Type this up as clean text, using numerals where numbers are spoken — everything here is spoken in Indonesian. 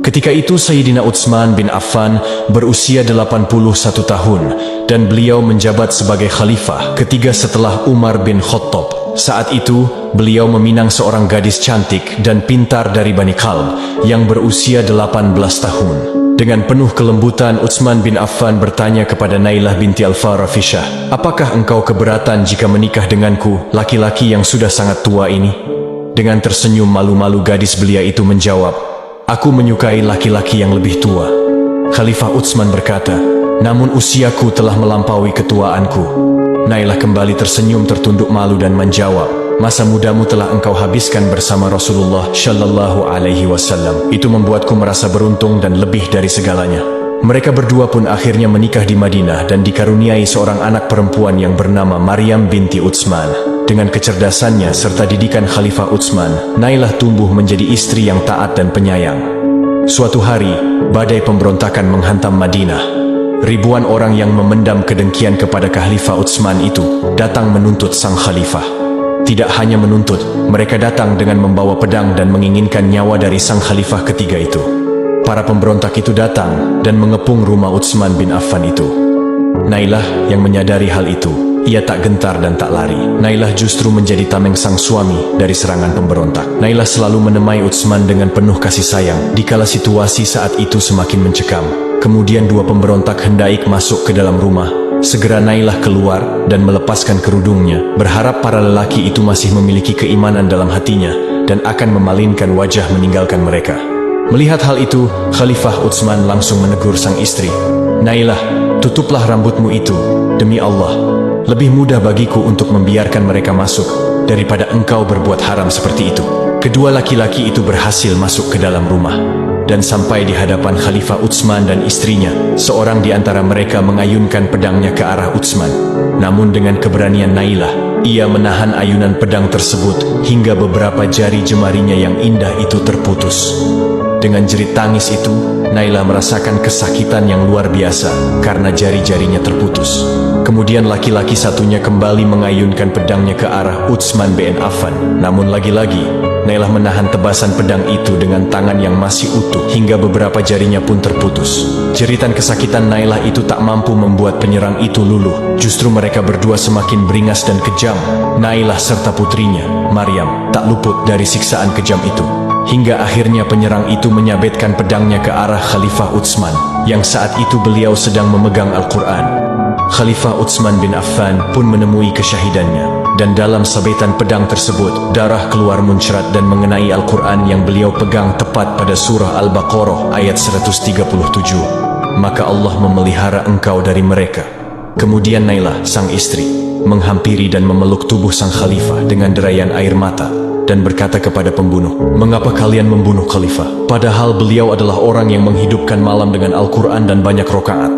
Ketika itu Sayyidina Utsman bin Affan berusia 81 tahun dan beliau menjabat sebagai khalifah ketiga setelah Umar bin Khattab. Saat itu, beliau meminang seorang gadis cantik dan pintar dari Bani Kalb yang berusia 18 tahun. Dengan penuh kelembutan, Utsman bin Affan bertanya kepada Nailah binti Al-Farafishah, "Apakah engkau keberatan jika menikah denganku, laki-laki yang sudah sangat tua ini?" Dengan tersenyum malu-malu gadis belia itu menjawab, "Aku menyukai laki-laki yang lebih tua." Khalifah Utsman berkata, "Namun usiaku telah melampaui ketuaanku." Nailah kembali tersenyum tertunduk malu dan menjawab, "Masa mudamu telah engkau habiskan bersama Rasulullah Shallallahu Alaihi Wasallam. Itu membuatku merasa beruntung dan lebih dari segalanya." Mereka berdua pun akhirnya menikah di Madinah dan dikaruniai seorang anak perempuan yang bernama Maryam binti Utsman. Dengan kecerdasannya serta didikan Khalifah Utsman, Nailah tumbuh menjadi istri yang taat dan penyayang. Suatu hari, badai pemberontakan menghantam Madinah. Ribuan orang yang memendam kedengkian kepada Khalifah Utsman itu datang menuntut sang khalifah. Tidak hanya menuntut, mereka datang dengan membawa pedang dan menginginkan nyawa dari sang khalifah ketiga itu. Para pemberontak itu datang dan mengepung rumah Utsman bin Affan itu. Nailah yang menyadari hal itu, ia tak gentar dan tak lari. Nailah justru menjadi tameng sang suami dari serangan pemberontak. Nailah selalu menemani Utsman dengan penuh kasih sayang, dikala situasi saat itu semakin mencekam. Kemudian dua pemberontak hendak masuk ke dalam rumah. Segera Nailah keluar dan melepaskan kerudungnya, berharap para lelaki itu masih memiliki keimanan dalam hatinya dan akan memalingkan wajah meninggalkan mereka. Melihat hal itu, Khalifah Utsman langsung menegur sang istri, "Nailah, tutuplah rambutmu itu, demi Allah. Lebih mudah bagiku untuk membiarkan mereka masuk daripada engkau berbuat haram seperti itu." Kedua laki-laki itu berhasil masuk ke dalam rumah dan sampai di hadapan Khalifah Utsman dan istrinya. Seorang di antara mereka mengayunkan pedangnya ke arah Utsman. Namun dengan keberanian Nailah, ia menahan ayunan pedang tersebut hingga beberapa jari jemarinya yang indah itu terputus. Dengan jerit tangis itu, Nailah merasakan kesakitan yang luar biasa karena jari-jarinya terputus. Kemudian laki-laki satunya kembali mengayunkan pedangnya ke arah Utsman bin Affan. Namun lagi-lagi, Nailah menahan tebasan pedang itu dengan tangan yang masih utuh hingga beberapa jarinya pun terputus. Jeritan kesakitan Nailah itu tak mampu membuat penyerang itu luluh. Justru mereka berdua semakin beringas dan kejam. Nailah serta putrinya, Maryam, tak luput dari siksaan kejam itu. Hingga akhirnya penyerang itu menyabetkan pedangnya ke arah Khalifah Utsman, yang saat itu beliau sedang memegang Al-Quran. Khalifah Utsman bin Affan pun menemui kesyahidannya, dan dalam sabetan pedang tersebut, darah keluar muncrat dan mengenai Al-Quran yang beliau pegang tepat pada surah Al-Baqarah ayat 137. "Maka Allah memelihara engkau dari mereka." Kemudian Nailah, sang istri, menghampiri dan memeluk tubuh sang khalifah dengan derayan air mata dan berkata kepada pembunuh, "Mengapa kalian membunuh khalifah? Padahal beliau adalah orang yang menghidupkan malam dengan Al-Quran dan banyak rokaat."